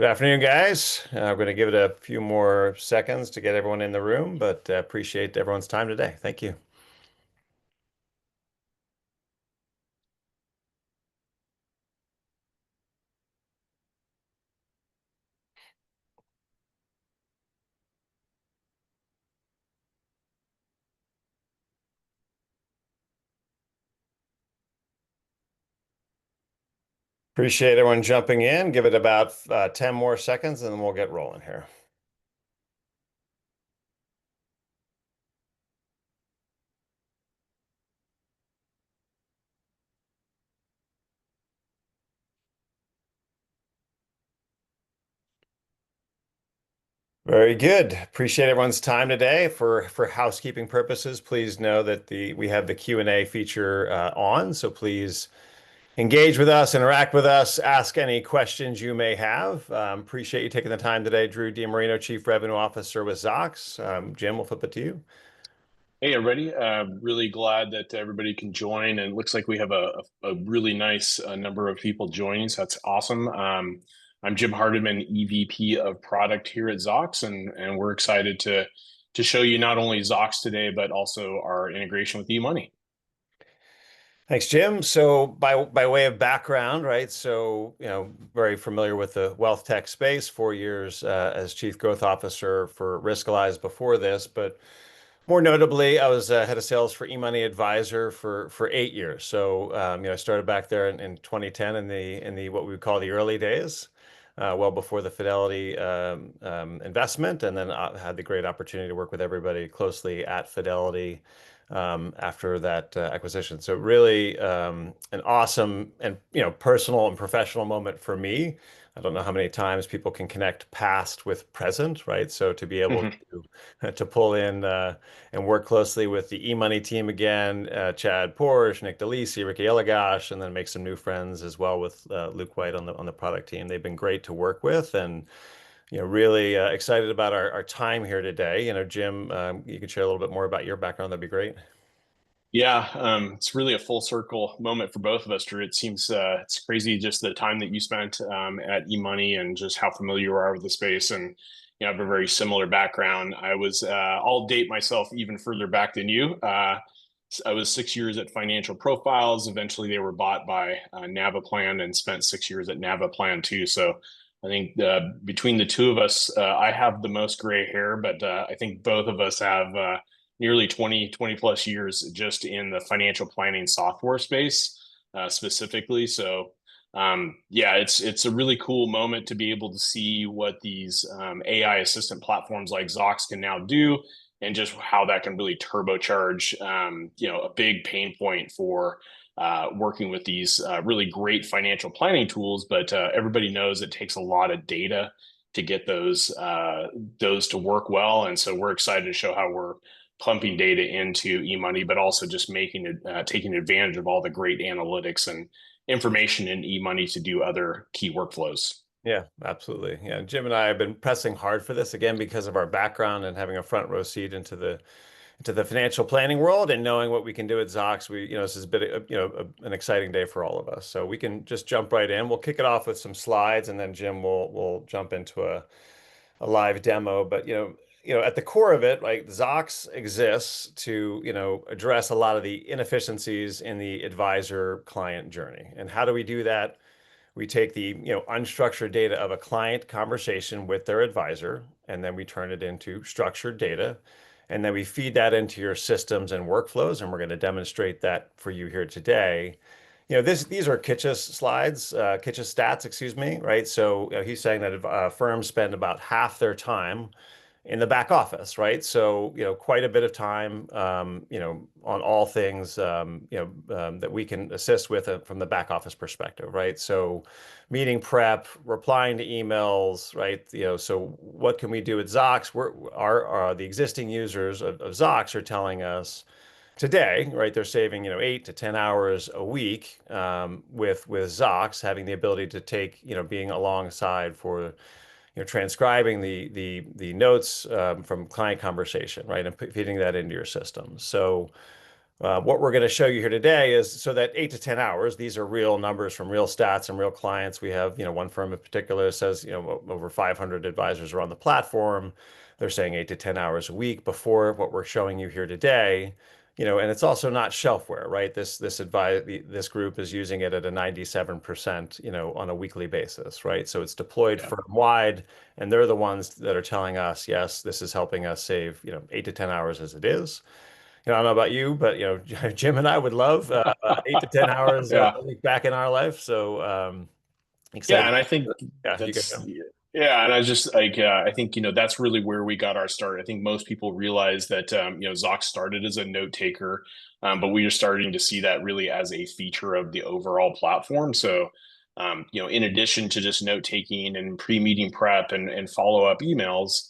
Good afternoon, guys. We're going to give it a few more seconds to get everyone in the room, but appreciate everyone's time today. Thank you. Appreciate everyone jumping in. Give it about 10 more seconds and then we'll get rolling here. Very good. Appreciate everyone's time today. For housekeeping purposes, please know that we have the Q&A feature on, so please engage with us, interact with us, ask any questions you may have. Appreciate you taking the time today. Drew DiMarino, Chief Revenue Officer with Zocks. Jim, we'll flip it to you. Hey, everybody. Really glad that everybody can join. And it looks like we have a really nice number of people joining. So that's awesome. I'm Jim Hardiman, EVP of Product here at Zocks, and we're excited to show you not only Zocks today, but also our integration with eMoney. Thanks, Jim. So by way of background, right? So, very familiar with the wealth tech space, 4 years as Chief Growth Officer for Riskalyze before this, but more notably, I was head of sales for eMoney Advisor for 8 years. So, I started back there in 2010 in the what we would call the early days, well before the Fidelity investment, and then had the great opportunity to work with everybody closely at Fidelity after that acquisition. So really an awesome and personal and professional moment for me. I don't know how many times people can connect past with present, right? So to be able to pull in and work closely with the eMoney team again, Chad Porsche, Nick DeLisi, Ricky Elagash, and then make some new friends as well with Luke White on the product team. They've been great to work with, and really excited about our time here today. Jim, you could share a little bit more about your background. That'd be great. Yeah, it's really a full circle moment for both of us, Drew. It seems it's crazy just the time that you spent at eMoney and just how familiar you are with the space. And I have a very similar background. I'll date myself even further back than you. I was 6 years at Financial Profiles. Eventually, they were bought by Navaplan and spent 6 years at Navaplan too. So I think between the two of us, I have the most gray hair, but I think both of us have nearly 20 plus years just in the financial planning software space specifically. So yeah, it's a really cool moment to be able to see what these AI assistant platforms like Zocks can now do, and just how that can really turbocharge a big pain point for working with these really great financial planning tools. But everybody knows it takes a lot of data to get those to work well, and so we're excited to show how we're pumping data into eMoney, but also just making it taking advantage of all the great analytics and information in eMoney to do other key workflows. Yeah, absolutely. Yeah, Jim and I have been pressing hard for this again because of our background and having a front row seat into the financial planning world and knowing what we can do at Zocks. This is a bit an exciting day for all of us. So we can just jump right in. We'll kick it off with some slides, and then Jim will jump into a live demo. But at the core of it, like Zocks exists to address a lot of the inefficiencies in the advisor client journey. And how do we do that? We take the unstructured data of a client conversation with their advisor, and then we turn it into structured data, and then we feed that into your systems and workflows, and we're going to demonstrate that for you here today. These are Kitch's slides, Kitch's stats, excuse me, right? So he's saying that firms spend about half their time in the back office, right? So, quite a bit of time, on all things, that we can assist with from the back office perspective, right? So, meeting prep, replying to emails, right? So what can we do at Zocks? The existing users of Zocks are telling us today, right? They're saving, 8 to 10 hours a week with Zocks, having the ability to take, being alongside for transcribing the notes from client conversation, right, and feeding that into your system. So What we're going to show you here today is so that 8 to 10 hours, these are real numbers from real stats and real clients. We have, one firm in particular says, over 500 advisors are on the platform. They're saying 8 to 10 hours a week before what we're showing you here today. And it's also not shelfware, right? This group is using it at a 97%, on a weekly basis, right? So it's deployed Yeah. firm wide, and they're the ones that are telling us, yes, this is helping us save, 8 to 10 hours as it is. I don't know about you, but Jim and I would love 8 to 10 hours Yeah. a week back in our life. So Yeah, excited. and I think Yeah, you go, that's Jim. yeah, and I just like I think that's really where we got our start. I think most people realize that Zoc started as a note taker, but we are starting to see that really as a feature of the overall platform. So in addition to just note taking and pre-meeting prep and follow-up emails,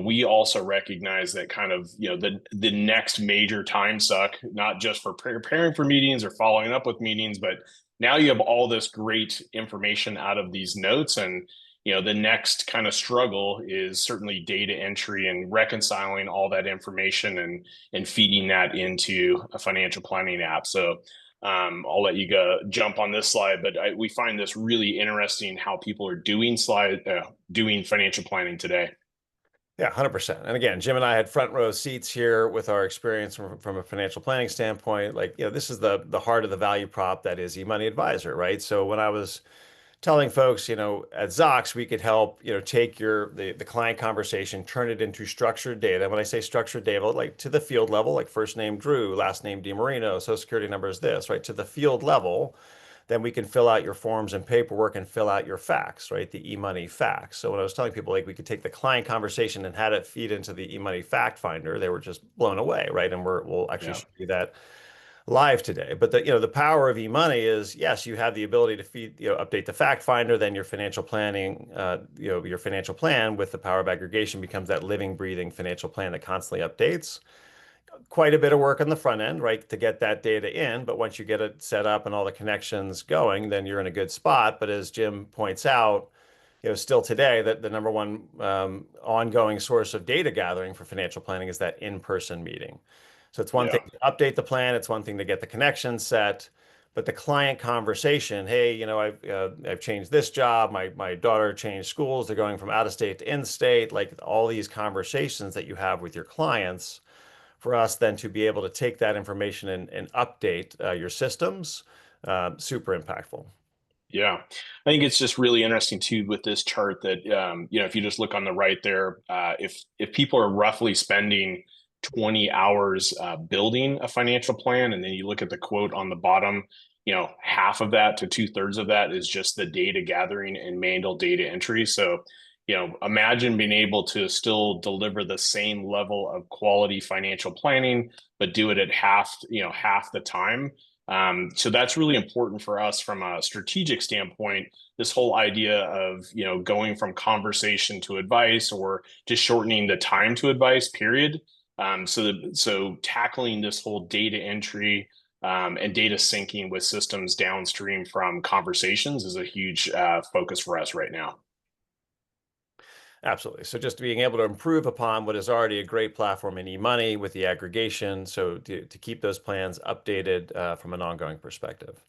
we also recognize that kind of the next major time suck, not just for preparing for meetings or following up with meetings, but now you have all this great information out of these notes. And the next kind of struggle is certainly data entry and reconciling all that information and feeding that into a financial planning app. So I'll let you go jump on this slide, but we find this really interesting how people are doing financial planning today. Yeah, 100%. And again, Jim and I had front row seats here with our experience from a financial planning standpoint. Like, this is the heart of the value prop that is eMoney Advisor, right? So when I was telling folks, at Zocks, we could help, take the client conversation, turn it into structured data. When I say structured data, like to the field level, like first name Drew, last name DiMarino, social security number is this, right? To the field level, then we can fill out your forms and paperwork and fill out your facts, right? The eMoney facts. So when I was telling people like we could take the client conversation and had it feed into the eMoney fact finder, they were just blown away, right? And we'll actually Yeah. show you that live today. But the power of eMoney is yes, you have the ability to feed, update the fact finder, then your financial planning, your financial plan with the power of aggregation becomes that living, breathing financial plan that constantly updates. Quite a bit of work on the front end, right, to get that data in. But once you get it set up and all the connections going, then you're in a good spot. But as Jim points out, still today, that the number one ongoing source of data gathering for financial planning is that in-person meeting. So it's one thing Yeah. to update the plan, it's one thing to get the connection set, but the client conversation, hey, I've changed this job, my daughter changed schools, they're going from out of state to in state, like all these conversations that you have with your clients, for us then to be able to take that information and update your systems, super impactful. Yeah, I think it's just really interesting too with this chart that if you just look on the right there, if people are roughly spending 20 hours building a financial plan, and then you look at the quote on the bottom, half of that to two-thirds of that is just the data gathering and manual data entry. So, imagine being able to still deliver the same level of quality financial planning, but do it at half the time. So that's really important for us from a strategic standpoint. This whole idea of going from conversation to advice, or just shortening the time to advice, period. So tackling this whole data entry and data syncing with systems downstream from conversations is a huge focus for us right now. Absolutely. So just being able to improve upon what is already a great platform in eMoney with the aggregation, so to keep those plans updated from an ongoing perspective.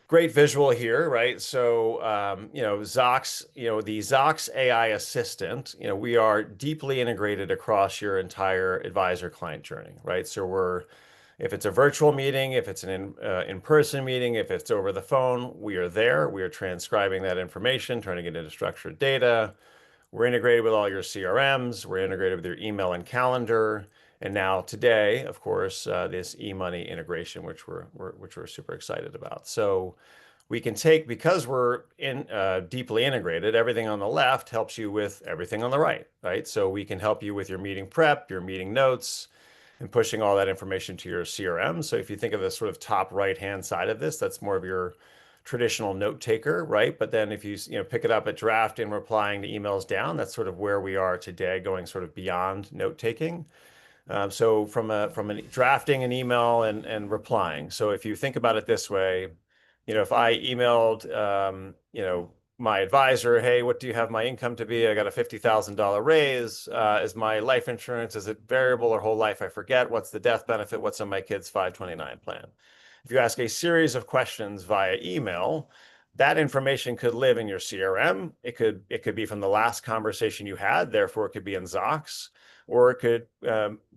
Great visual here, right? So, Zocks, the Zocks AI assistant, we are deeply integrated across your entire advisor client journey, right? So if it's a virtual meeting, if it's an in-person meeting, if it's over the phone, we are there. We are transcribing that information, turning it into structured data. We're integrated with all your CRMs. We're integrated with your email and calendar. And now today, of course, this eMoney integration, which we're super excited about. So we can take, because we're deeply integrated, everything on the left helps you with everything on the right, right? So we can help you with your meeting prep, your meeting notes, and pushing all that information to your CRM. So if you think of the sort of top right-hand side of this, that's more of your traditional note taker, right? But then if you pick it up at draft and replying to emails down, that's sort of where we are today, going sort of beyond note taking. So from drafting an email and replying. So if you think about it this way, if I emailed, my advisor, hey, what do you have my income to be? I got a $50,000 raise. Is my life insurance, is it variable or whole life? I forget. What's the death benefit? What's on my kid's 529 plan? If you ask a series of questions via email, that information could live in your CRM. It could be from the last conversation you had, therefore it could be in Zocks, or it could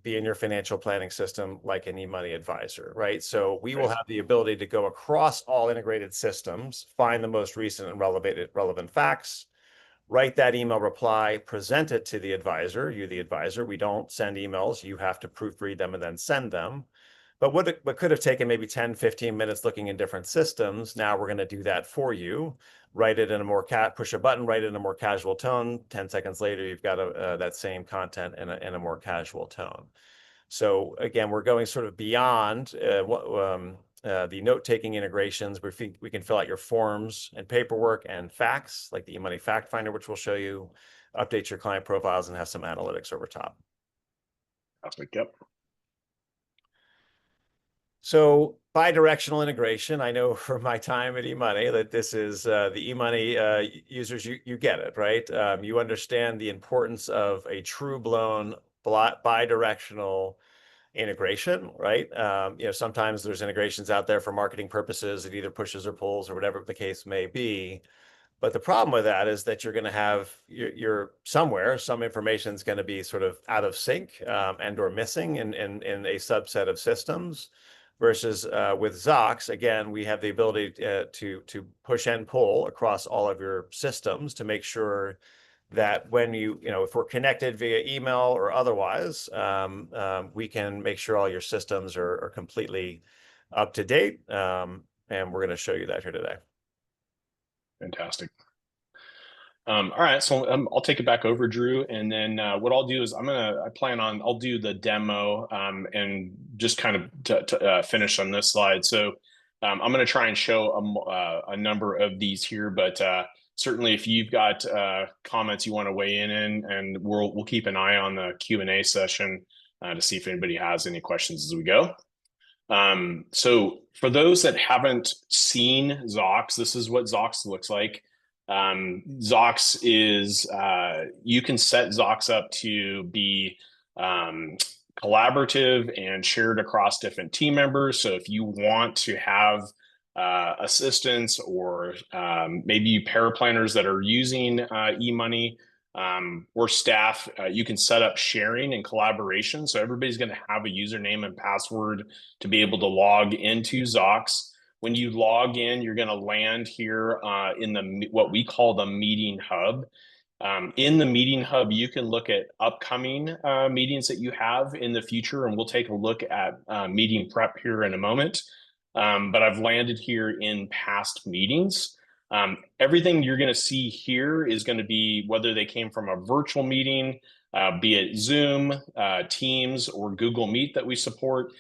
be in your financial planning system like an eMoney advisor, right? So we will Right. have the ability to go across all integrated systems, find the most recent and relevant facts, write that email reply, present it to the advisor, you the advisor. We don't send emails. You have to proofread them and then send them. But what could have taken maybe 10, 15 minutes looking in different systems, now we're going to do that for you. Write it in a more push a button, write it in a more casual tone. 10 seconds later, you've got that same content in a more casual tone. So again, we're going sort of beyond the note-taking integrations. We can fill out your forms and paperwork and facts, like the eMoney Fact Finder, which we'll show you, update your client profiles, and have some analytics over top. Yep. So bi-directional integration, I know from my time at eMoney that this is the eMoney users, you get it, right? You understand the importance of a true-blown bi-directional integration, right? Sometimes there's integrations out there for marketing purposes. It either pushes or pulls or whatever the case may be. But the problem with that is that you're going to have you're somewhere, some information is going to be sort of out of sync and or missing in a subset of systems. Versus with Zocks, again, we have the ability to push and pull across all of your systems to make sure that when if we're connected via email or otherwise, we can make sure all your systems are completely up to date. And we're going to show you that here today. Fantastic. All right, so I'll take it back over, Drew, and then what I'll do is I'll do the demo and just kind of finish on this slide. So I'm going to try and show a number of these here, but certainly if you've got comments you want to weigh in, and we'll keep an eye on the Q&A session to see if anybody has any questions as we go. So for those that haven't seen Zocks, this is what Zocks looks like. Zocks is you can set Zocks up to be collaborative and shared across different team members. So if you want to have assistants or maybe paraplanners that are using eMoney or staff, you can set up sharing and collaboration. So everybody's going to have a username and password to be able to log into Zocks. When you log in, you're going to land here in what we call the meeting hub. In the meeting hub, you can look at upcoming meetings that you have in the future, and we'll take a look at meeting prep here in a moment. But I've landed here in past meetings. Everything you're going to see here is going to be whether they came from a virtual meeting, be it Zoom, Teams, or Google Meet that we support.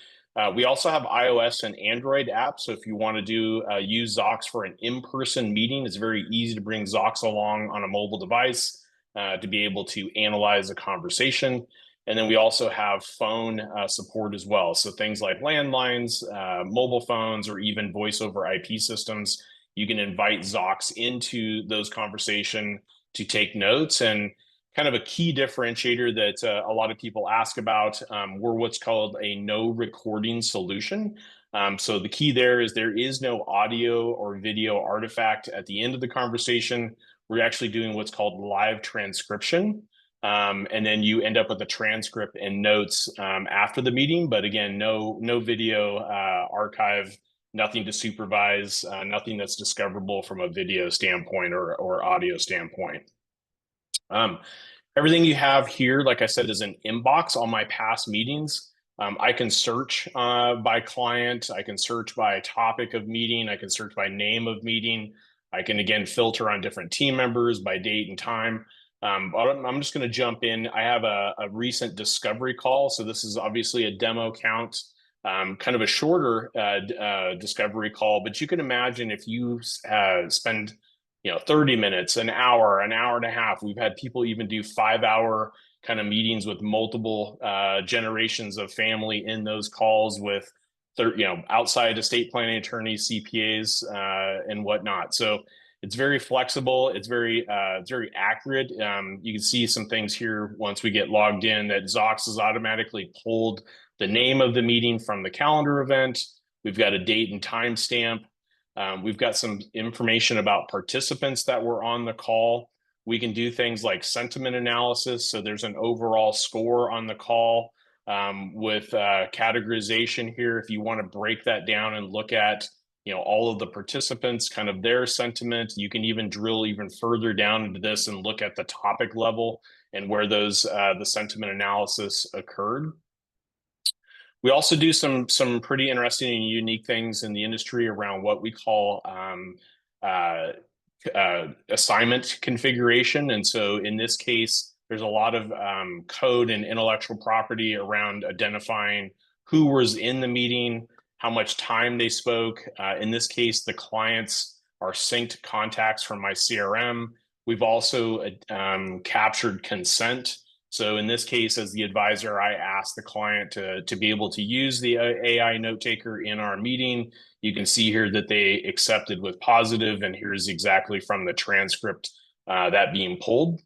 We also have iOS and Android apps. So if you want to use Zocks for an in-person meeting, it's very easy to bring Zocks along on a mobile device to be able to analyze a conversation. And then we also have phone support as well. So things like landlines, mobile phones, or even voice over IP systems. You can invite Zocks into those conversations to take notes. And kind of a key differentiator that a lot of people ask about, we're what's called a no recording solution. So the key there is no audio or video artifact at the end of the conversation. We're actually doing what's called live transcription. And then you end up with a transcript and notes after the meeting. But again, no video archive, nothing to supervise, nothing that's discoverable from a video standpoint or audio standpoint. Everything you have here, like I said, is an inbox on my past meetings. I can search by client. I can search by topic of meeting. I can search by name of meeting. I can, again, filter on different team members by date and time. But I'm just going to jump in. I have a recent discovery call. So this is obviously a demo count, kind of a shorter discovery call. But you can imagine if you spend 30 minutes, an hour and a half. We've had people even do 5-hour kind of meetings with multiple generations of family in those calls with outside estate planning attorneys, CPAs, and whatnot. So It's very flexible. It's very accurate. You can see some things here once we get logged in that Zocks has automatically pulled the name of the meeting from the calendar event. We've got a date and time stamp. We've got some information about participants that were on the call. We can do things like sentiment analysis. So there's an overall score on the call with categorization here. If you want to break that down and look at all of the participants, kind of their sentiment, you can even drill even further down into this and look at the topic level and where those the sentiment analysis occurred. We also do some pretty interesting and unique things in the industry around what we call uh, assignment configuration. And so in this case, there's a lot of code and intellectual property around identifying who was in the meeting, how much time they spoke. In this case, the clients are synced contacts from my CRM. We've also captured consent. So in this case, as the advisor, I asked the client to be able to use the AI note taker in our meeting. You can see here that they accepted with positive, and here's exactly from the transcript that being pulled.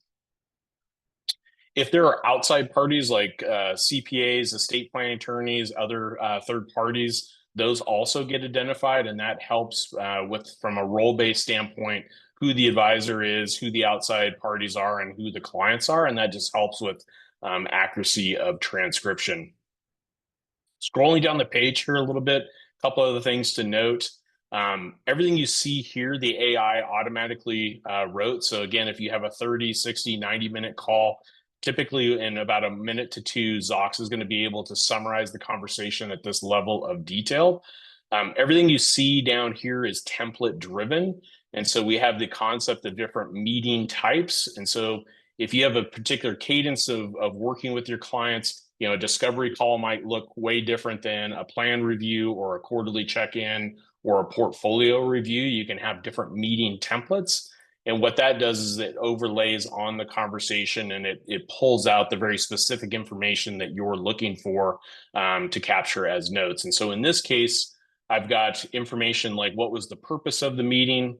If there are outside parties like CPAs, estate planning attorneys, other third parties, those also get identified, and that helps from a role-based standpoint, who the advisor is, who the outside parties are, and who the clients are, and that just helps with accuracy of transcription. Scrolling down the page here a little bit, a couple other things to note. Everything you see here, the AI automatically wrote. So again, if you have a 30, 60, 90-minute call, typically in about a minute to two, Zocks is going to be able to summarize the conversation at this level of detail. Everything you see down here is template driven. And so we have the concept of different meeting types. And so if you have a particular cadence of working with your clients, a discovery call might look way different than a plan review or a quarterly check-in or a portfolio review. You can have different meeting templates. And what that does is it overlays on the conversation and it pulls out the very specific information that you're looking for to capture as notes. And so in this case, I've got information like what was the purpose of the meeting,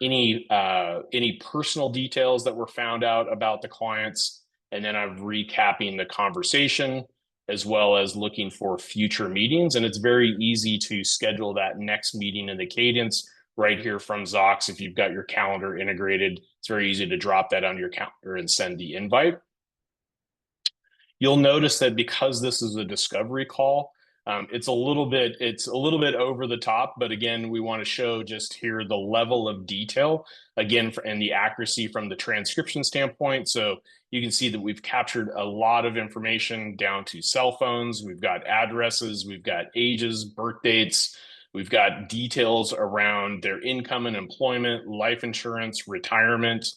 any personal details that were found out about the clients, and then I'm recapping the conversation as well as looking for future meetings. And it's very easy to schedule that next meeting in the cadence right here from Zocks. If you've got your calendar integrated, it's very easy to drop that onto your calendar and send the invite. You'll notice that because this is a discovery call, it's a little bit over the top, but again, we want to show just here the level of detail again and the accuracy from the transcription standpoint. So you can see that we've captured a lot of information down to cell phones. We've got addresses, we've got ages, birth dates, we've got details around their income and employment, life insurance, retirement,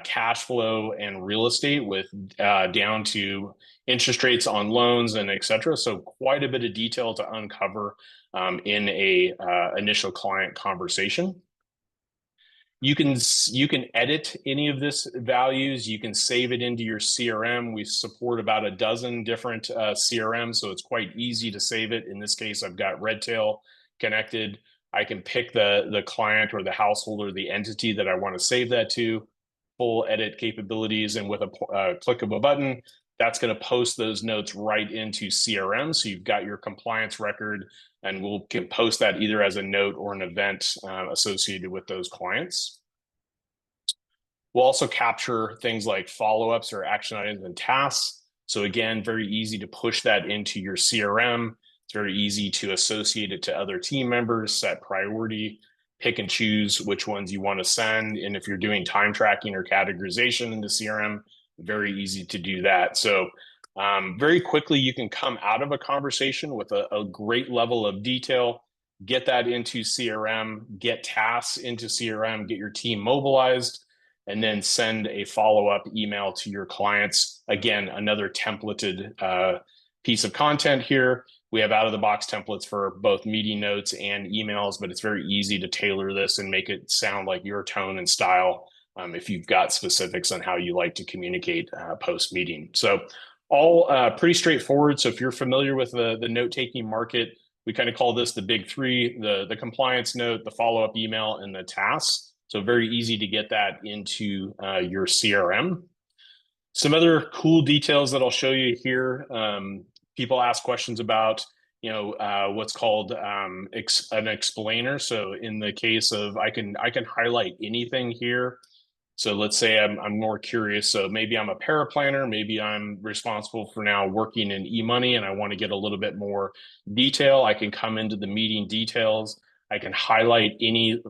cash flow, and real estate, with down to interest rates on loans and et cetera. So quite a bit of detail to uncover in a initial client conversation. You can edit any of this values. You can save it into your CRM. We support about a dozen different CRMs, so it's quite easy to save it. In this case, I've got Redtail connected. I can pick the client or the household or the entity that I want to save that to, full edit capabilities, and with a click of a button, that's going to post those notes right into CRM. So you've got your compliance record, and we can post that either as a note or an event associated with those clients. We'll also capture things like follow-ups or action items and tasks. So again, very easy to push that into your CRM. It's very easy to associate it to other team members, set priority, pick and choose which ones you want to send. And if you're doing time tracking or categorization in the CRM, very easy to do that. So very quickly, you can come out of a conversation with a great level of detail, get that into CRM, get tasks into CRM, get your team mobilized, and then send a follow-up email to your clients. Again, another templated piece of content here. We have out-of-the-box templates for both meeting notes and emails, but it's very easy to tailor this and make it sound like your tone and style if you've got specifics on how you like to communicate post-meeting. So all pretty straightforward. So if you're familiar with the note-taking market, we kind of call this the big three: the compliance note, the follow-up email, and the tasks. So very easy to get that into your CRM. Some other cool details that I'll show you here. People ask questions about, what's called an explainer. So in the case of, I can highlight anything here. So let's say I'm more curious. So maybe I'm a paraplanner. Maybe I'm responsible for now working in eMoney, and I want to get a little bit more detail. I can come into the meeting details. I can highlight any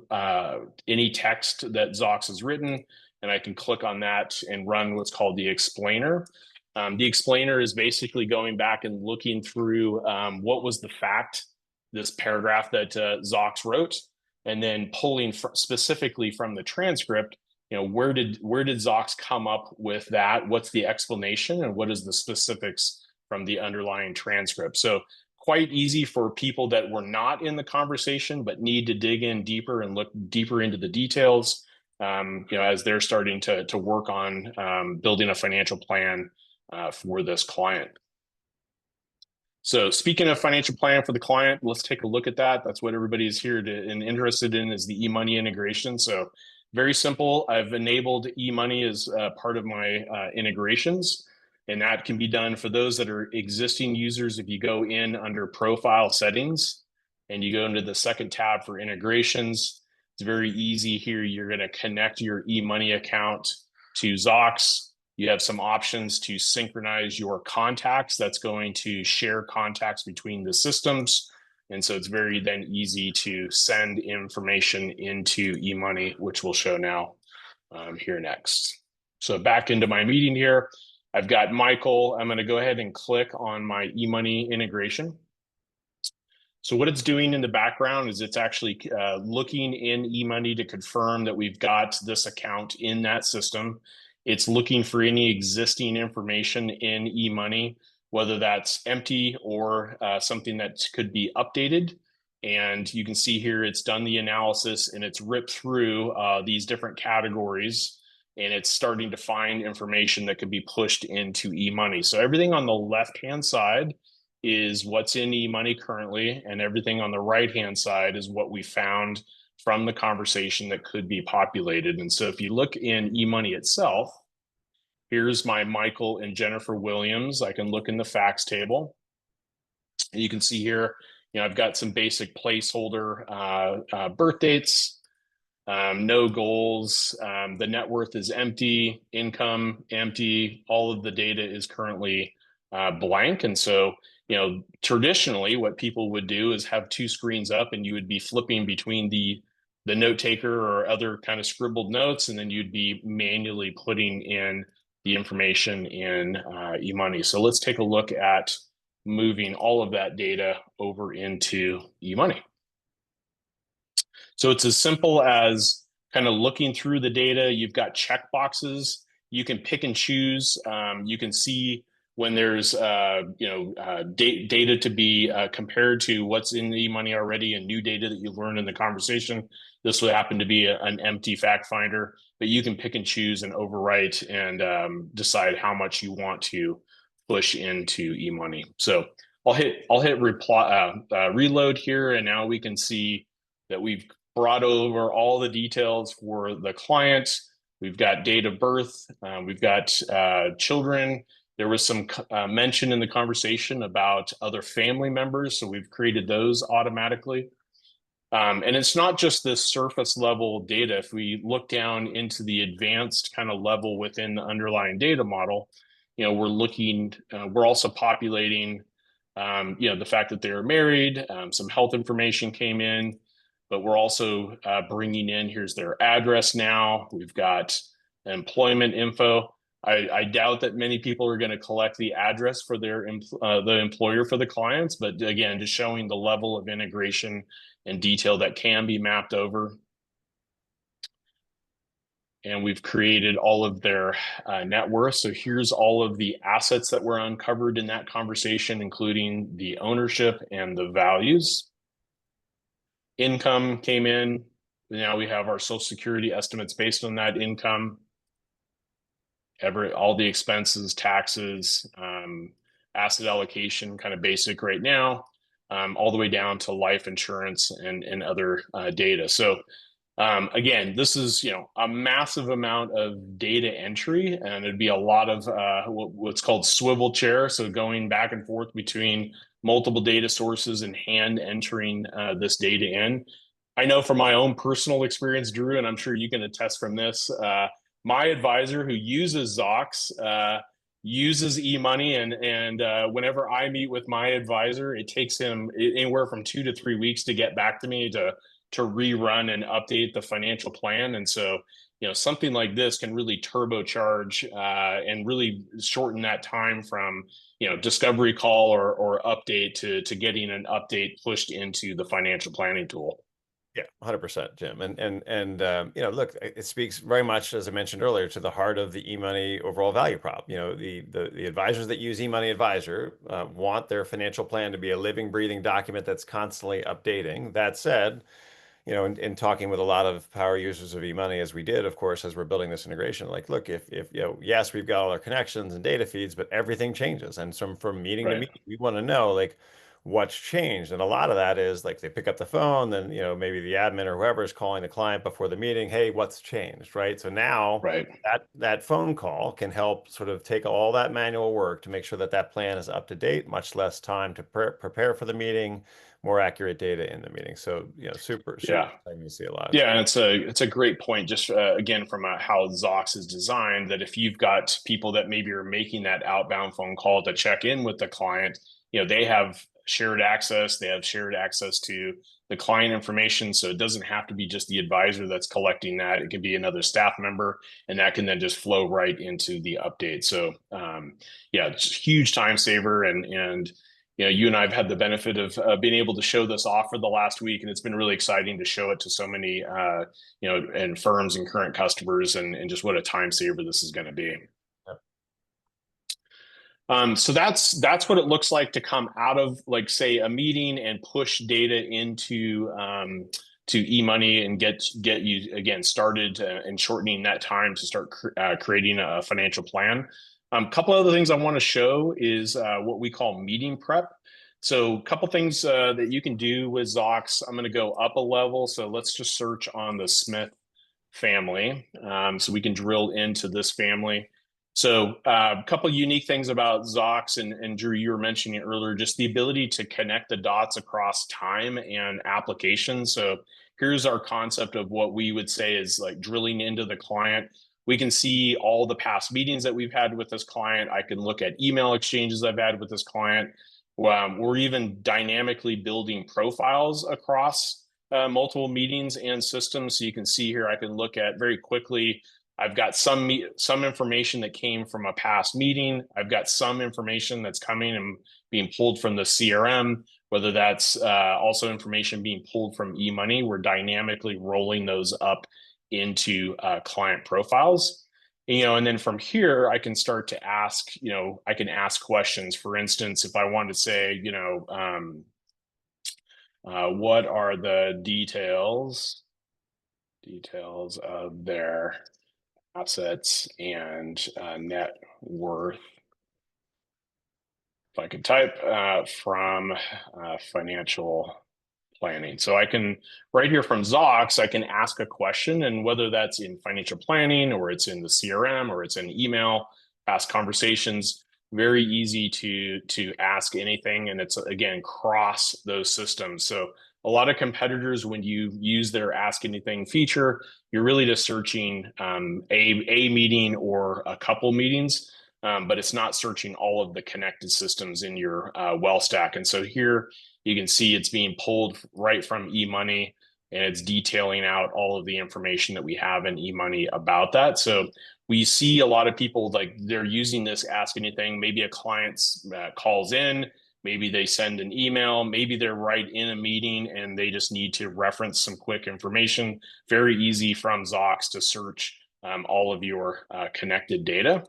text that Zocks has written, and I can click on that and run what's called the explainer. The explainer is basically going back and looking through what was the fact, this paragraph that Zocks wrote, and then pulling specifically from the transcript, where did Zocks come up with that? What's the explanation, and what is the specifics from the underlying transcript? So quite easy for people that were not in the conversation but need to dig in deeper and look deeper into the details. As they're starting to work on building a financial plan for this client. So speaking of financial plan for the client, let's take a look at that. That's what everybody's here and interested in, is the eMoney integration. So very simple. I've enabled eMoney as part of my integrations, and that can be done for those that are existing users. If you go in under profile settings and you go into the second tab for integrations, it's very easy here. You're going to connect your eMoney account to Zocks. You have some options to synchronize your contacts. That's going to share contacts between the systems. And so it's very then easy to send information into eMoney, which we'll show now here next. So back into my meeting here, I've got Michael. I'm going to go ahead and click on my eMoney integration. So what it's doing in the background is it's actually looking in eMoney to confirm that we've got this account in that system. It's looking for any existing information in eMoney, whether that's empty or something that could be updated. And you can see here it's done the analysis and it's ripped through these different categories, and it's starting to find information that could be pushed into eMoney. So everything on the left-hand side is what's in eMoney currently, and everything on the right-hand side is what we found from the conversation that could be populated. And so if you look in eMoney itself, here's my Michael and Jennifer Williams. I can look in the facts table. And you can see here, I've got some basic placeholder birth dates, no goals. The net worth is empty, income empty. All of the data is currently blank. And so, traditionally what people would do is have two screens up, and you would be flipping between the note taker or other kind of scribbled notes, and then you'd be manually putting in the information in eMoney. So let's take a look at moving all of that data over into eMoney. So it's as simple as kind of looking through the data. You've got check boxes. You can pick and choose. You can see when there's data to be compared to what's in the eMoney already and new data that you learned in the conversation. This would happen to be an empty fact finder, but you can pick and choose and overwrite and decide how much you want to push into eMoney. So I'll hit reload here, and now we can see that we've brought over all the details for the client. We've got date of birth. We've got children. There was some mention in the conversation about other family members, so we've created those automatically. And it's not just this surface level data. If we look down into the advanced kind of level within the underlying data model, we're also populating, the fact that they were married. Some health information came in, but we're also bringing in, here's their address now. We've got employment info. I doubt that many people are going to collect the address for the employer for the clients, but again, just showing the level of integration and detail that can be mapped over. And we've created all of their net worth. So here's all of the assets that were uncovered in that conversation, including the ownership and the values. Income came in. Now we have our Social Security estimates based on that income. All the expenses, taxes, asset allocation, kind of basic right now, all the way down to life insurance and other data. So Again, this is, a massive amount of data entry, and it'd be a lot of what's called swivel chair. So going back and forth between multiple data sources and hand entering this data in. I know from my own personal experience, Drew, and I'm sure you can attest from this. My advisor who uses Zocks uses eMoney, and whenever I meet with my advisor, it takes him anywhere from 2 to 3 weeks to get back to me to rerun and update the financial plan. And so, something like this can really turbocharge and really shorten that time from, discovery call or update to getting an update pushed into the financial planning tool. Yeah, 100%, Jim. Look, it speaks very much, as I mentioned earlier, to the heart of the eMoney overall value prop. The advisors that use eMoney Advisor want their financial plan to be a living, breathing document that's constantly updating. That said, in talking with a lot of power users of eMoney, as we did, of course, as we're building this integration, like, look, if yes, we've got all our connections and data feeds, but everything changes. And so from meeting to Right. meeting, we want to know, like, what's changed. And a lot of that is like they pick up the phone, then, maybe the admin or whoever is calling the client before the meeting, hey, what's changed, right? So now Right. that phone call can help sort of take all that manual work to make sure that that plan is up to date, much less time to prepare for the meeting, more accurate data in the meeting. So, super, super Yeah. exciting to see a lot. Yeah, and it's a great point. Just again from how Zox is designed, that if you've got people that maybe are making that outbound phone call to check in with the client, they have shared access. They have shared access to the client information, so it doesn't have to be just the advisor that's collecting that. It could be another staff member, and that can then just flow right into the update. So yeah, it's a huge time saver, and you and I have had the benefit of being able to show this off for the last week, and it's been really exciting to show it to so many, and firms and current customers, and just what a time saver this is going to be. Yep. So that's what it looks like to come out of, like, say, a meeting and push data into to eMoney and get you again started and shortening that time to start creating a financial plan. A couple other things I want to show is what we call meeting prep. So a couple things that you can do with Zox. I'm going to go up a level. So let's just search on the Smith family. So we can drill into this family. So a couple unique things about Zox, and Drew, you were mentioning it earlier, just the ability to connect the dots across time and applications. So here's our concept of what we would say is like drilling into the client. We can see all the past meetings that we've had with this client. I can look at email exchanges I've had with this client. We're even dynamically building profiles across multiple meetings and systems. So you can see here, I can look at very quickly. I've got some information that came from a past meeting. I've got some information that's coming and being pulled from the CRM, whether that's also information being pulled from eMoney. We're dynamically rolling those up into client profiles. And then from here, I can start to ask, I can ask questions. For instance, if I want to say, what are the details of their assets and net worth? If I could type from financial planning. So I can, right here from Zox, I can ask a question, and whether that's in financial planning or it's in the CRM or it's in email, past conversations, very easy to ask anything. And it's, again, cross those systems. So a lot of competitors, when you use their ask anything feature, you're really just searching a meeting or a couple meetings. But it's not searching all of the connected systems in your well stack. And so here you can see it's being pulled right from eMoney, and it's detailing out all of the information that we have in eMoney about that. So we see a lot of people, like, they're using this Ask Anything. Maybe a client calls in, maybe they send an email, maybe they're right in a meeting and they just need to reference some quick information. Very easy from Zox to search all of your connected data.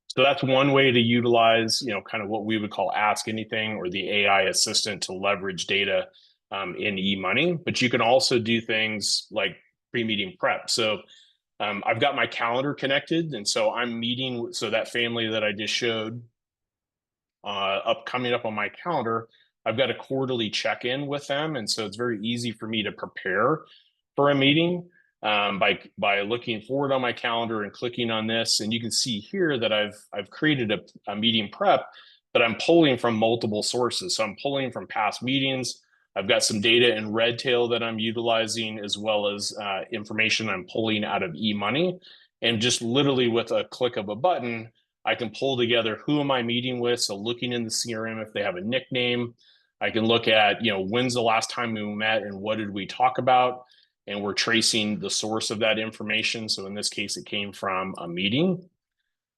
So that's one way to utilize, kind of what we would call Ask Anything or the AI assistant to leverage data in eMoney. But you can also do things like pre-meeting prep. So I've got my calendar connected, and so I'm meeting. So that family that I just showed coming up on my calendar, I've got a quarterly check-in with them, and so it's very easy for me to prepare for a meeting by looking forward on my calendar and clicking on this. And you can see here that I've created a meeting prep, but I'm pulling from multiple sources. So I'm pulling from past meetings. I've got some data in Redtail that I'm utilizing, as well as information I'm pulling out of eMoney. And just literally with a click of a button, I can pull together who am I meeting with. So looking in the CRM, if they have a nickname, I can look at, when's the last time we met and what did we talk about? And we're tracing the source of that information. So in this case, it came from a meeting.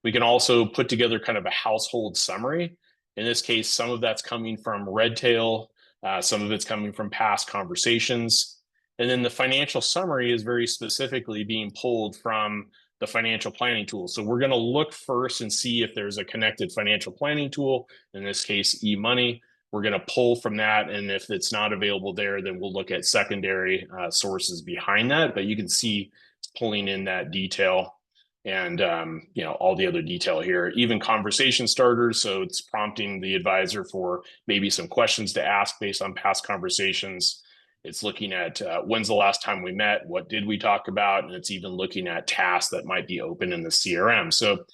We can also put together kind of a household summary. In this case, some of that's coming from Redtail, some of it's coming from past conversations. And then the financial summary is very specifically being pulled from the financial planning tool. So we're going to look first and see if there's a connected financial planning tool, in this case, eMoney. We're going to pull from that. And if it's not available there, then we'll look at secondary sources behind that. But you can see it's pulling in that detail and all the other detail here, even conversation starters. So it's prompting the advisor for maybe some questions to ask based on past conversations. It's looking at when's the last time we met, what did we talk about, and it's even looking at tasks that might be open in the CRM. So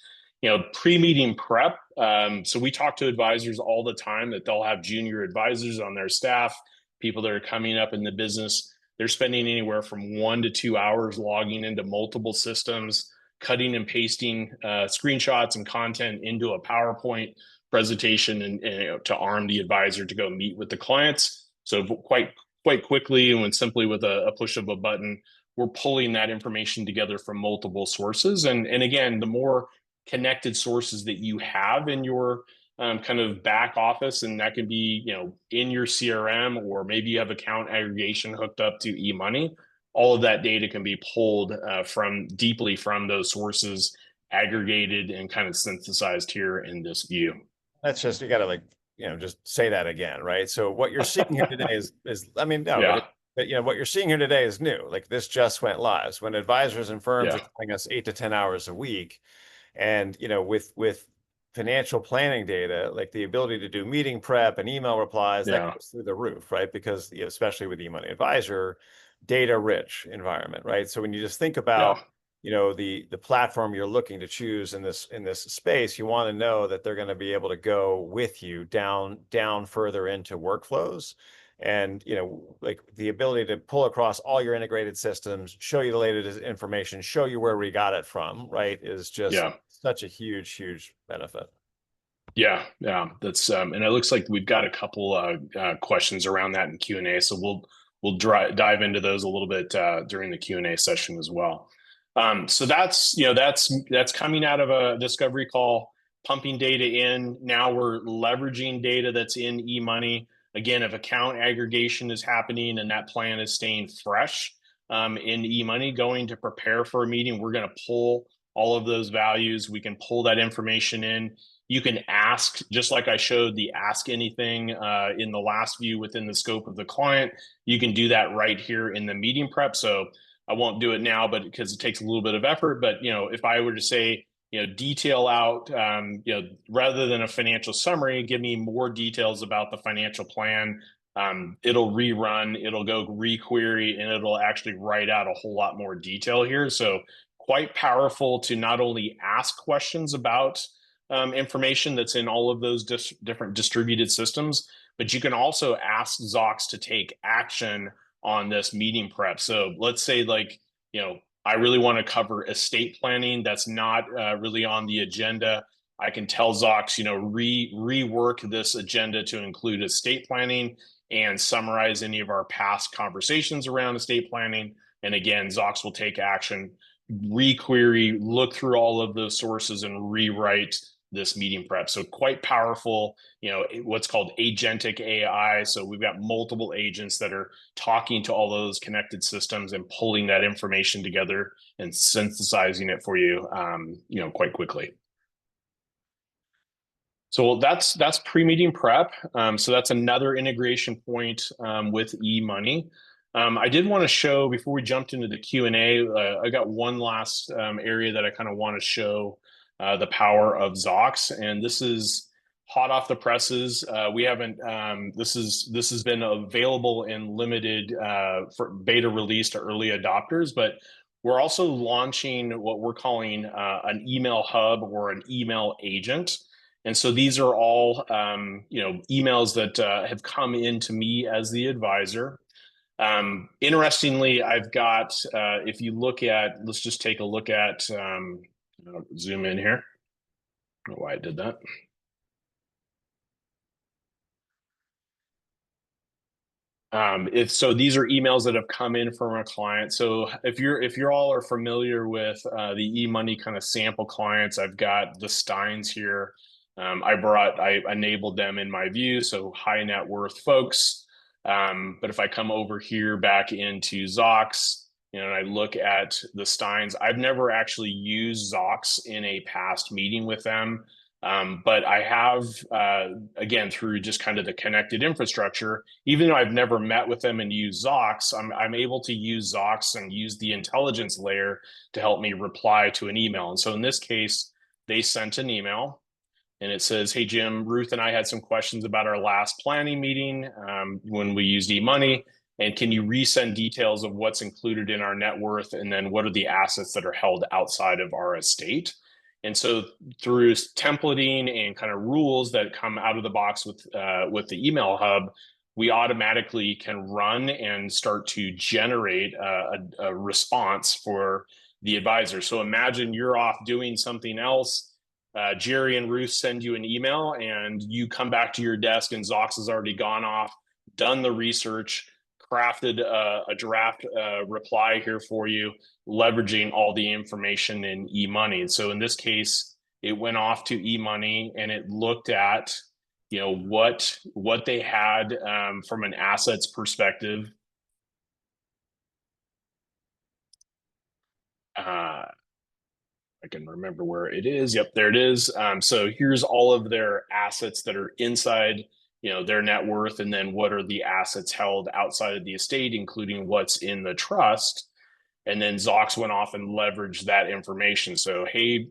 pre-meeting prep. So we talk to advisors all the time that they'll have junior advisors on their staff, people that are coming up in the business. They're spending anywhere from 1 to 2 hours logging into multiple systems, cutting and pasting screenshots and content into a PowerPoint presentation and to arm the advisor to go meet with the clients. So quite quickly, and when simply with a push of a button, we're pulling that information together from multiple sources. And again, the more connected sources that you have in your kind of back office, and that can be in your CRM, or maybe you have account aggregation hooked up to eMoney. All of that data can be pulled from deeply from those sources, aggregated and kind of synthesized here in this view. That's just, you got to just say that again, right? So what you're seeing here today is I mean, no, Yeah. but what you're seeing here today is new. Like, this just went live. So when advisors and firms are Yeah. telling us 8 to 10 hours a week, and with financial planning data, like the ability to do meeting prep and email replies, that Yeah. goes through the roof, right? Because especially with eMoney Advisor, data rich environment, right? So when you just think about Yeah. the platform you're looking to choose in this space, you want to know that they're going to be able to go with you down further into workflows. And like the ability to pull across all your integrated systems, show you the latest information, show you where we got it from, right, is just Yeah. such a huge benefit. Yeah, that's and it looks like we've got a couple questions around that in Q&A, so we'll dive into those a little bit during the Q&A session as well. So that's coming out of a discovery call, pumping data in. Now we're leveraging data that's in eMoney. Again, if account aggregation is happening and that plan is staying fresh in eMoney, going to prepare for a meeting, we're going to pull all of those values. We can pull that information in. You can ask, just like I showed the ask anything in the last view within the scope of the client. You can do that right here in the meeting prep. So I won't do it now, but because it takes a little bit of effort. But if I were to say, detail out, rather than a financial summary, give me more details about the financial plan. It'll rerun, it'll go requery, and it'll actually write out a whole lot more detail here. So quite powerful to not only ask questions about information that's in all of those different distributed systems, but you can also ask Zocks to take action on this meeting prep. So let's say, like, I really want to cover estate planning. That's not really on the agenda. I can tell Zocks, rework this agenda to include estate planning and summarize any of our past conversations around estate planning. And again, Zocks will take action, requery, look through all of those sources, and rewrite this meeting prep. So quite powerful, what's called agentic AI. So we've got multiple agents that are talking to all those connected systems and pulling that information together and synthesizing it for you, quite quickly. So that's pre-meeting prep. So that's another integration point with eMoney. I did want to show, before we jumped into the Q&A, I got one last area that I kind of want to show the power of Zocks. And this is hot off the presses. We haven't. This has been available in limited for beta release to early adopters, but we're also launching what we're calling an email hub or an email agent. And so these are all emails that have come into me as the advisor. Interestingly, I've got if you look at, let's just take a look at zoom in here. I don't know why I did that. If so, these are emails that have come in from a client. So if you're all are familiar with the eMoney kind of sample clients, I've got the Steins here. I enabled them in my view, so high net worth folks. But if I come over here back into Zocks, and I look at the Steins, I've never actually used Zocks in a past meeting with them. But I have, again, through just kind of the connected infrastructure, even though I've never met with them and used Zocks, I'm able to use Zocks and use the intelligence layer to help me reply to an email. And so in this case, they sent an email and it says, "Hey, Jim, Ruth and I had some questions about our last planning meeting when we used eMoney. And can you resend details of what's included in our net worth? And then what are the assets that are held outside of our estate?" And so through templating and kind of rules that come out of the box with the email hub, we automatically can run and start to generate a response for the advisor. So imagine you're off doing something else. Jerry and Ruth send you an email and you come back to your desk and Zox has already gone off, done the research, crafted a draft reply here for you, leveraging all the information in eMoney. So in this case, it went off to eMoney and it looked at what they had from an assets perspective. I can remember where it is. Yep, there it is. So here's all of their assets that are inside, their net worth, and then what are the assets held outside of the estate, including what's in the trust. And then Zox went off and leveraged that information. So, hey,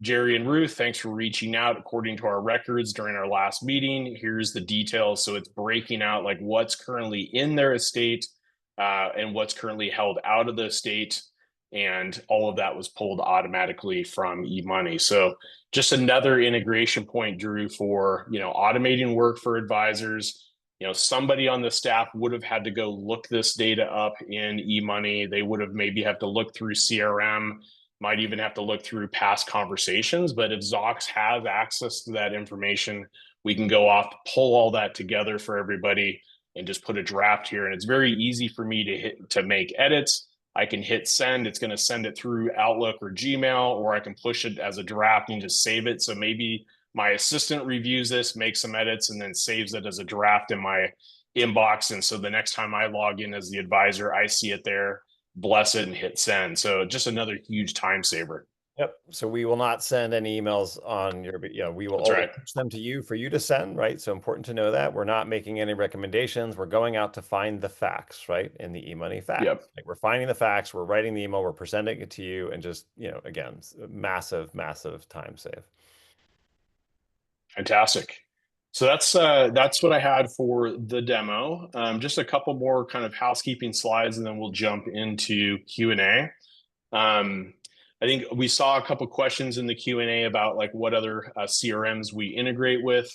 Jerry and Ruth, thanks for reaching out. According to our records during our last meeting, here's the details. So it's breaking out like what's currently in their estate and what's currently held out of the estate. And all of that was pulled automatically from eMoney. So just another integration point, Drew, for automating work for advisors. Somebody on the staff would have had to go look this data up in eMoney. They would have maybe have to look through CRM, might even have to look through past conversations. But if Zox has access to that information, we can go off, pull all that together for everybody and just put a draft here. And it's very easy for me to make edits. I can hit send. It's going to send it through Outlook or Gmail, or I can push it as a draft and just save it. So maybe my assistant reviews this, makes some edits, and then saves it as a draft in my inbox. And so the next time I log in as the advisor, I see it there, bless it, and hit send. So just another huge time saver. Yep. So we will not send any emails on your, we will That's always right. push them to you for you to send, right? So important to know that we're not making any recommendations. We're going out to find the facts, right? In the eMoney facts. Yep. Like we're finding the facts, we're writing the email, we're presenting it to you, and just, again, massive, massive time save. Fantastic. So that's what I had for the demo. Just a couple more kind of housekeeping slides, and then we'll jump into Q&A. I think we saw a couple questions in the Q&A about like what other CRMs we integrate with.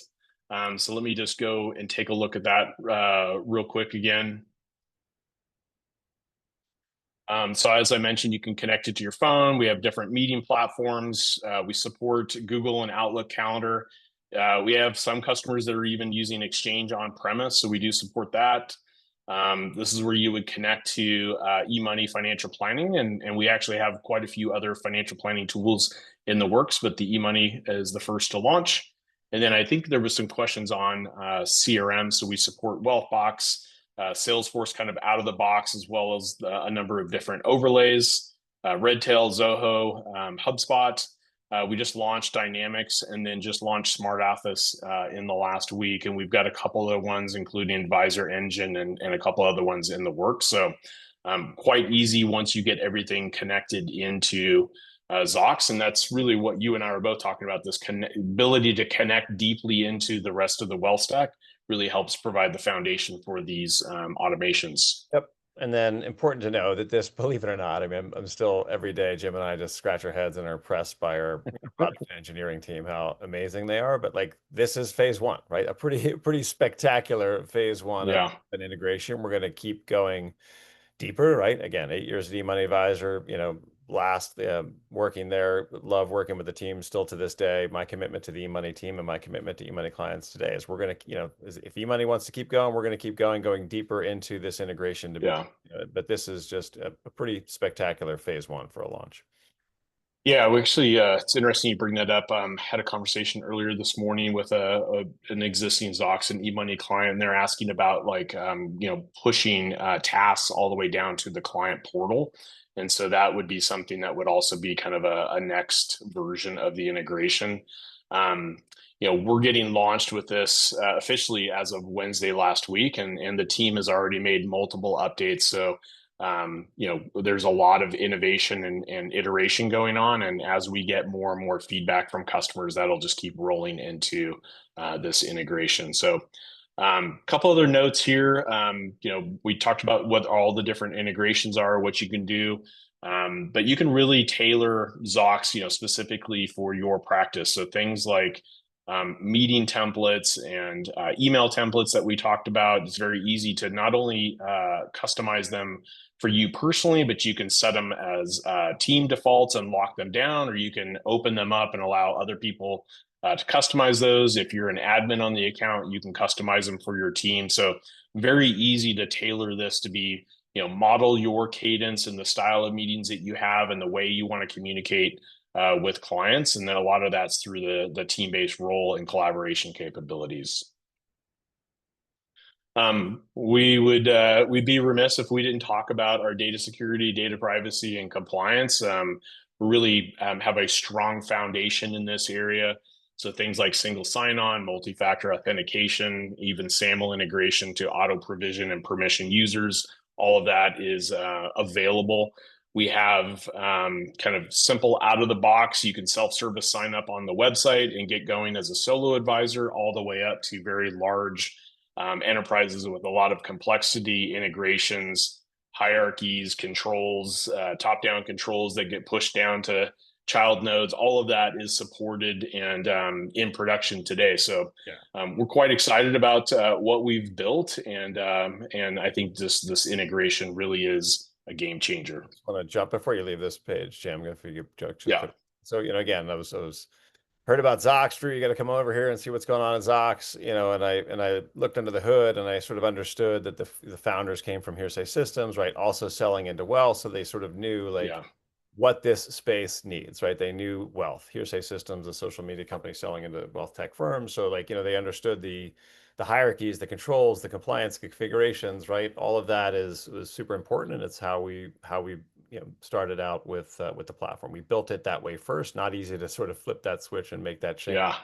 So let me just go and take a look at that real quick again. So as I mentioned, you can connect it to your phone. We have different meeting platforms. We support Google and Outlook Calendar. We have some customers that are even using Exchange on premise, so we do support that. This is where you would connect to eMoney financial planning, and we actually have quite a few other financial planning tools in the works, but the eMoney is the first to launch. And then I think there was some questions on CRM, so we support Wealthbox, Salesforce kind of out of the box, as well as a number of different overlays, Redtail, Zoho, HubSpot. We just launched Dynamics and then just launched Smart Office in the last week. And we've got a couple of ones, including Advisor Engine and a couple other ones in the works. So quite easy once you get everything connected into Zocks, and that's really what you and I were both talking about. This ability to connect deeply into the rest of the wealth stack really helps provide the foundation for these automations. Yep. And then important to know that this, believe it or not, I mean, I'm still every day, Jim and I just scratch our heads and are impressed by our product and engineering team, how amazing they are. But like this is phase one, right? A pretty spectacular phase one of Yeah, an integration. We're going to keep going deeper, right? Again, 8 years at eMoney Advisor, last working there, love working with the team still to this day. My commitment to the eMoney team and my commitment to eMoney clients today is we're going to, if eMoney wants to keep going, we're going to keep going deeper into this integration to be. yeah. But this is just a pretty spectacular phase one for a launch. Yeah, we actually, it's interesting you bring that up. Had a conversation earlier this morning with an existing Zocks and eMoney client, and they're asking about like, pushing tasks all the way down to the client portal. And so that would be something that would also be kind of a next version of the integration. Um, we're getting launched with this officially as of Wednesday last week, and the team has already made multiple updates. So there's a lot of innovation and iteration going on. And as we get more and more feedback from customers, that'll just keep rolling into this integration. So a couple other notes here. We talked about what all the different integrations are, what you can do. But you can really tailor Zocks, specifically for your practice. So things like meeting templates and email templates that we talked about. It's very easy to not only customize them for you personally, but you can set them as team defaults and lock them down, or you can open them up and allow other people to customize those. If you're an admin on the account, you can customize them for your team. So very easy to tailor this to be, model your cadence and the style of meetings that you have and the way you want to communicate with clients. And then a lot of that's through the team-based role and collaboration capabilities. We'd be remiss if we didn't talk about our data security, data privacy, and compliance. We really have a strong foundation in this area. So things like single sign-on, multi-factor authentication, even SAML integration to auto provision and permission users, all of that is available. We have kind of simple out of the box. You can self-service sign up on the website and get going as a solo advisor, all the way up to very large enterprises with a lot of complexity, integrations, hierarchies, controls, top-down controls that get pushed down to child nodes. All of that is supported and in production today. So we're quite excited about what we've built, and I think this integration really is a game changer. I want to jump before you leave this page, Jam. I'm going to figure joke. Yeah, So, again, I was heard about Zocks, Drew. You got to come over here and see what's going on in Zocks, and I looked under the hood and I sort of understood that the founders came from Hearsay Systems, right? Also selling into wealth, so they sort of knew like yeah, what this space needs, right? They knew wealth. Hearsay Systems, a social media company selling into wealth tech firms, so like they understood the hierarchies, the controls, the compliance configurations, right? All of that was super important, and it's how we started out with the platform. We built it that way first. Not easy to sort of flip that switch and make that change yeah,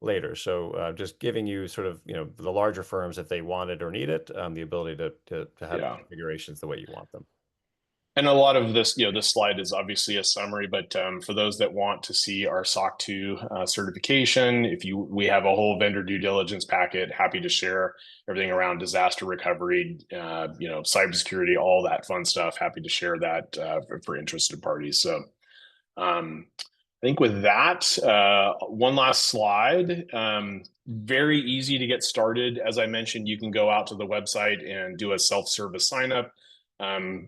later. So just giving you sort of the larger firms, if they want it or need it, the ability to have yeah. configurations the way you want them. And a lot of this, this slide is obviously a summary, but for those that want to see our SOC 2 certification, we have a whole vendor due diligence packet. Happy to share everything around disaster recovery, cybersecurity, all that fun stuff. Happy to share that for interested parties. So I think with that, one last slide. Very easy to get started. As I mentioned, you can go out to the website and do a self-service sign up.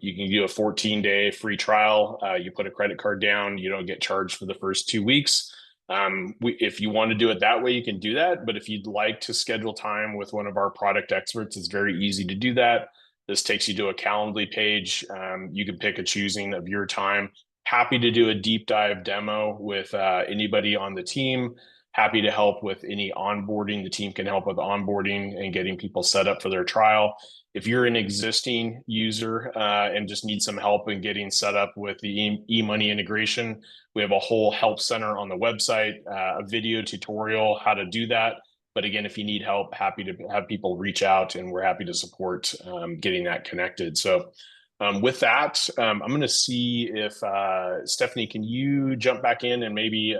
You can do a 14-day free trial. You put a credit card down. You don't get charged for the first 2 weeks. If you want to do it that way, you can do that. But if you'd like to schedule time with one of our product experts, it's very easy to do that. This takes you to a Calendly page. You can pick a choosing of your time. Happy to do a deep dive demo with anybody on the team. Happy to help with any onboarding. The team can help with onboarding and getting people set up for their trial. If you're an existing user and just need some help in getting set up with the eMoney integration, we have a whole help center on the website, a video tutorial how to do that. But again, if you need help, happy to have people reach out, and we're happy to support getting that connected. So With that, I'm going to see if Stephanie, can you jump back in and maybe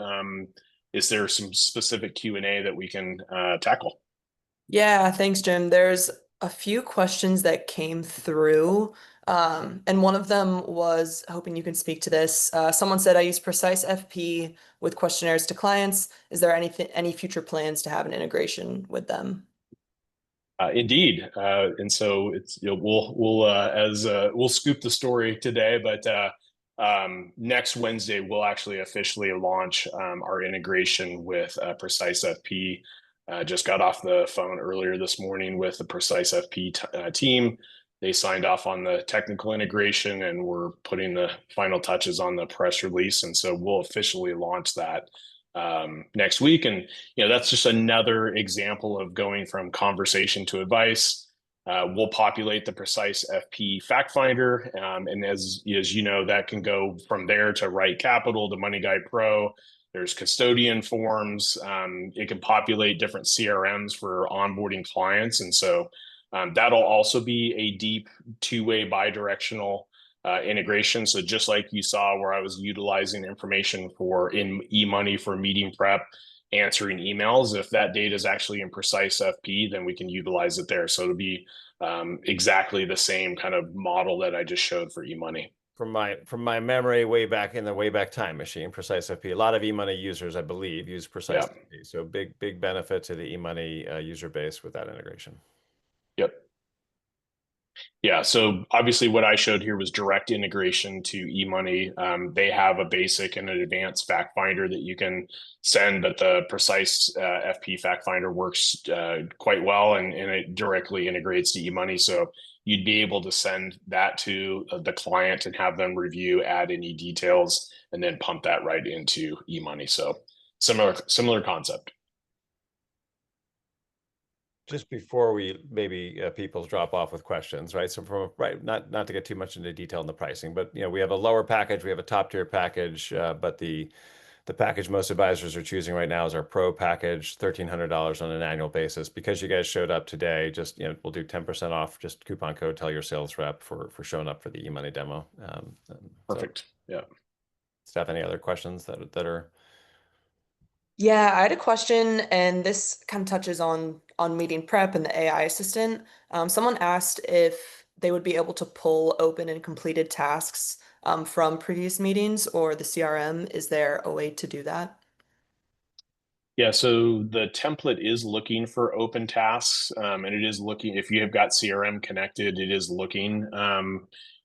is there some specific Q&A that we can tackle? Yeah, thanks, Jim. There's a few questions that came through, and one of them was hoping you can speak to this. Someone said, I use Precise FP with questionnaires to clients. Is there any future plans to have an integration with them? Indeed, and so it's we'll scoop the story today, but next Wednesday we'll actually officially launch our integration with Precise FP. Just got off the phone earlier this morning with the Precise FP team. They signed off on the technical integration, and we're putting the final touches on the press release, and so we'll officially launch that next week. And that's just another example of going from conversation to advice. We'll populate the Precise FP fact finder, and as you know, that can go from there to Right Capital to Money Guide Pro. There's custodian forms. It can populate different CRMs for onboarding clients, and so that'll also be a deep two-way bi-directional integration. So just like you saw where I was utilizing information in eMoney for meeting prep, answering emails, if that data is actually in Precise FP, then we can utilize it there. So it'll be exactly the same kind of model that I just showed for eMoney. From my memory, way back in the Wayback Time Machine, Precise FP. A lot of eMoney users, I believe, use Precise Yeah. FP. So big benefit to the eMoney user base with that integration. Yep. Yeah, so obviously what I showed here was direct integration to eMoney. They have a basic and an advanced fact finder that you can send, but the Precise FP fact finder works quite well, and it directly integrates to eMoney. So you'd be able to send that to the client and have them review, add any details, and then pump that right into eMoney. So similar concept. Just before we maybe people drop off with questions, right? So not to get too much into detail in the pricing, but we have a lower package, we have a top tier package, but the package most advisors are choosing right now is our pro package, $1,300 on an annual basis. Because you guys showed up today, just we'll do 10% off. Just coupon code, tell your sales rep for showing up for the eMoney demo. Perfect. So, Yeah. Steph, any other questions that are? Yeah, I had a question, and this kind of touches on meeting prep and the AI assistant. Someone asked if they would be able to pull open and completed tasks from previous meetings or the CRM. Is there a way to do that? Yeah, so the template is looking for open tasks, and it is looking, if you have got CRM connected, it is looking.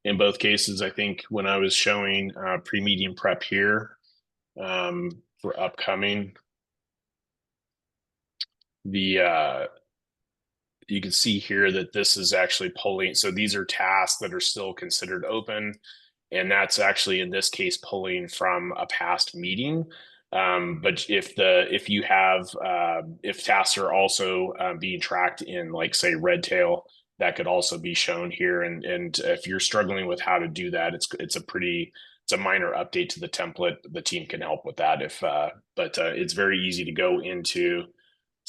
In both cases, I think when I was showing pre-meeting prep here for upcoming, the you can see here that this is actually pulling. So these are tasks that are still considered open, and that's actually in this case pulling from a past meeting. But if you have if tasks are also being tracked in, like, say, Redtail, that could also be shown here. And if you're struggling with how to do that, it's a minor update to the template. The team can help with that but it's very easy to go into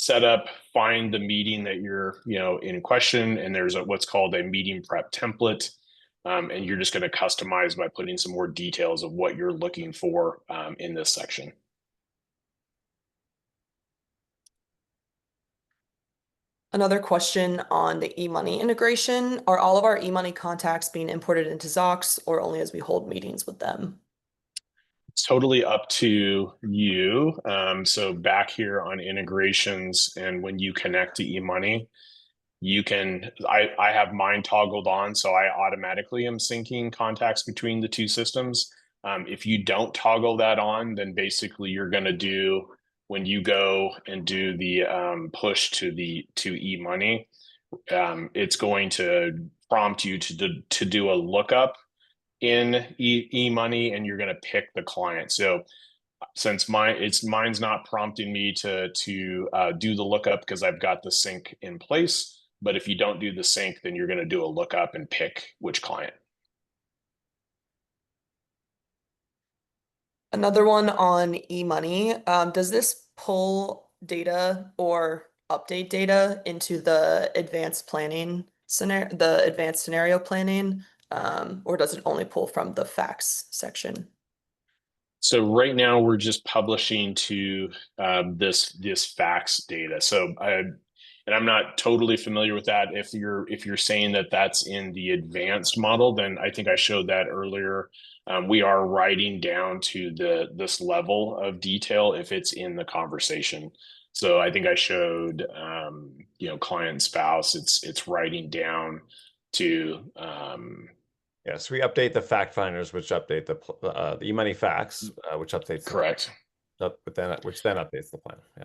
setup, find the meeting that you're in question, and there's what's called a meeting prep template. And you're just going to customize by putting some more details of what you're looking for in this section. Another question on the eMoney integration. Are all of our eMoney contacts being imported into Zocks or only as we hold meetings with them? It's totally up to you. So back here on integrations, and when you connect to eMoney, I have mine toggled on, so I automatically am syncing contacts between the two systems. If you don't toggle that on, then basically you're going to do, when you go and do the push to eMoney, it's going to prompt you to do a lookup in eMoney, and you're going to pick the client. So since mine's not prompting me to do the lookup because I've got the sync in place. But if you don't do the sync, then you're going to do a lookup and pick which client. Another one on eMoney. Does this pull data or update data into the advanced scenario planning? or does it only pull from the facts section? So right now we're just publishing to this facts data. And I'm not totally familiar with that. If you're saying that that's in the advanced model, then I think I showed that earlier. We are writing down to this level of detail if it's in the conversation. So I think I showed client spouse. It's writing down to Yes, we update the fact finders, which update the eMoney facts, which updates the plan, correct. which then updates the plan. Yeah.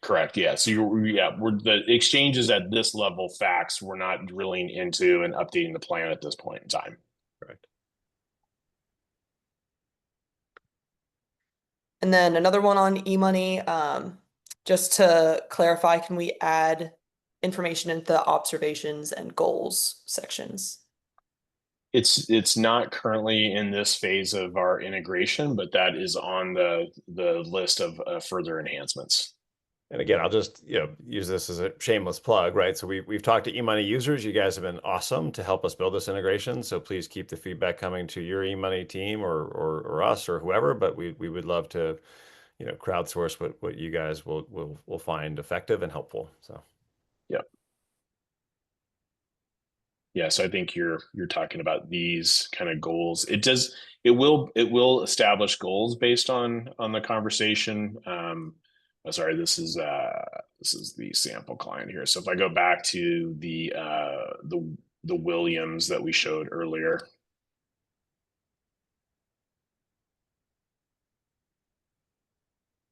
Correct. Yeah. So we're the exchanges at this level facts. We're not drilling into and updating the plan at this point in time. Correct. And then another one on eMoney, just to clarify, can we add information into the observations and goals sections? It's not currently in this phase of our integration, but that is on the list of further enhancements. And again, I'll just use this as a shameless plug, right? So we've talked to eMoney users. You guys have been awesome to help us build this integration. So please keep the feedback coming to your eMoney team or us or whoever. But we would love to crowdsource what you guys will find effective and helpful. So yeah. Yeah, so I think you're talking about these kind of goals. It will establish goals based on the conversation. Sorry, this is the sample client here. So if I go back to the Williams that we showed earlier.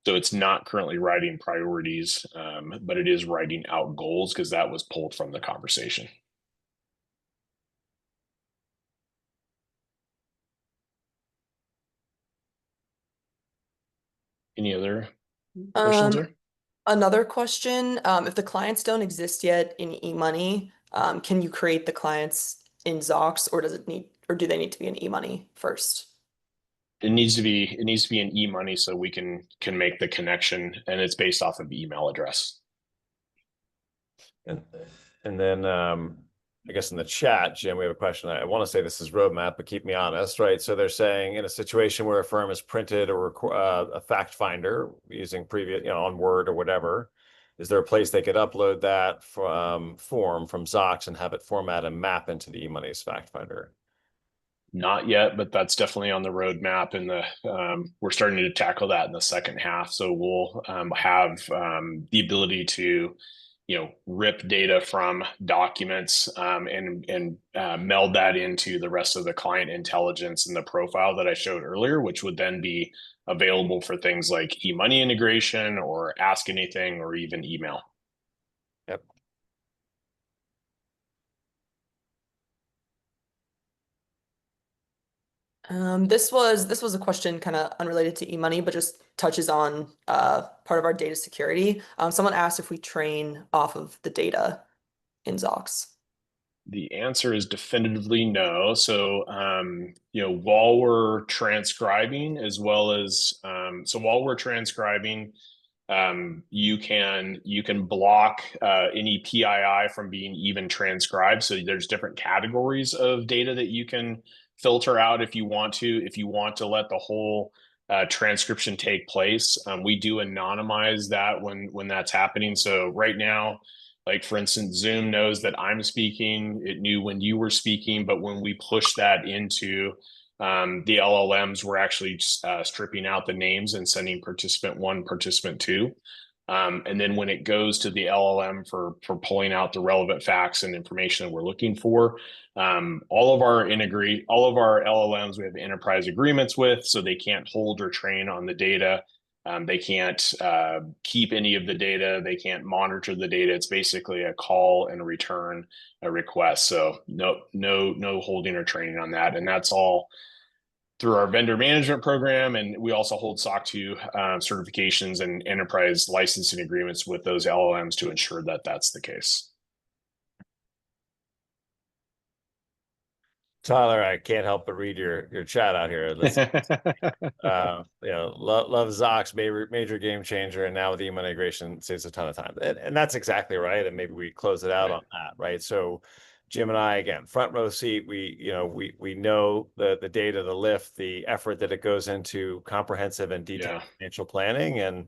So it's not currently writing priorities, but it is writing out goals because that was pulled from the conversation. Any other questions there? Another question, if the clients don't exist yet in eMoney, can you create the clients in Zocks, or do they need to be in eMoney first? It needs to be an eMoney so we can make the connection, and it's based off of email address. And then I guess in the chat, Jim, we have a question. I want to say this is roadmap, but keep me honest, right? So they're saying in a situation where a firm has printed a fact finder using previous, on Word or whatever, is there a place they could upload that form from Zocks and have it format and map into the eMoney's fact finder? Not yet, but that's definitely on the roadmap, and we're starting to tackle that in the second half. So we'll have the ability to rip data from documents and meld that into the rest of the client intelligence and the profile that I showed earlier, which would then be available for things like eMoney integration or ask anything or even email. Yep. This was a question kind of unrelated to eMoney, but just touches on part of our data security. Someone asked if we train off of the data in Zocks. The answer is definitively no. So, while we're transcribing, as well as while we're transcribing, you can block any PII from being even transcribed. So there's different categories of data that you can filter out if you want to. If you want to let the whole transcription take place, we do anonymize that when that's happening. So right now, like for instance, Zoom knows that I'm speaking. It knew when you were speaking, but when we push that into the LLMs, we're actually stripping out the names and sending participant 1, participant 2. And then when it goes to the LLM for pulling out the relevant facts and information that we're looking for, all of our LLMs we have enterprise agreements with, so they can't hold or train on the data. They can't keep any of the data. They can't monitor the data. It's basically a call and return a request. So no holding or training on that, and that's all through our vendor management program. And we also hold SOC 2 certifications and enterprise licensing agreements with those LLMs to ensure that that's the case. Tyler, I can't help but read your chat out here. Love Zocks, major game changer, and now with eMoney integration saves a ton of time, and that's exactly right. And maybe we close it out on that, right? So Jim and I, again, front row seat. We know the data, the lift, the effort that it goes into comprehensive and detailed financial planning, and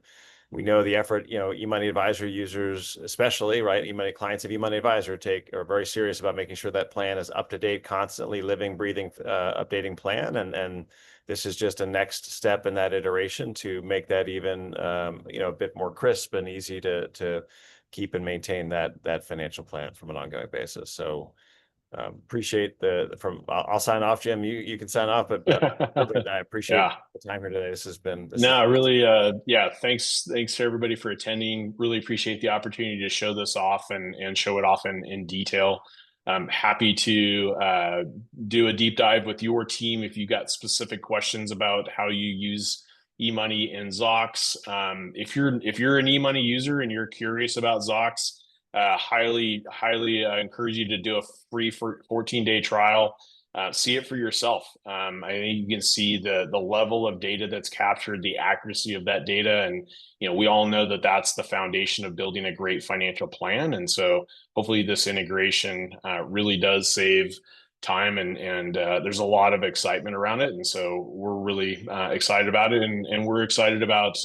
we know the effort, eMoney Advisor users, especially, right? eMoney clients of eMoney Advisor are very serious about making sure that plan is up to date, constantly living, breathing, updating plan. And this is just a next step in that iteration to make that even, a bit more crisp and easy to keep and maintain that financial plan from an ongoing basis. So appreciate I'll sign off, Jim. You can sign off, but I appreciate Yeah. the time here today. This has been No, really, yeah, thanks to everybody for attending. Really appreciate the opportunity to show this off and show it off in detail. I'm happy to do a deep dive with your team if you got specific questions about how you use eMoney and Zocks. If you're an eMoney user and you're curious about Zocks, highly encourage you to do a free 14-day trial. See it for yourself. I think you can see the level of data that's captured, the accuracy of that data, and we all know that that's the foundation of building a great financial plan. And so, hopefully, this integration really does save time, and there's a lot of excitement around it. And so, we're really excited about it, and we're excited about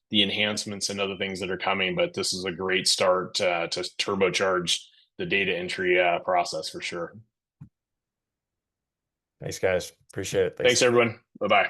the enhancements and other things that are coming. But this is a great start to turbocharge the data entry process for sure. Thanks, guys. Appreciate it. Thanks everyone. Bye-bye.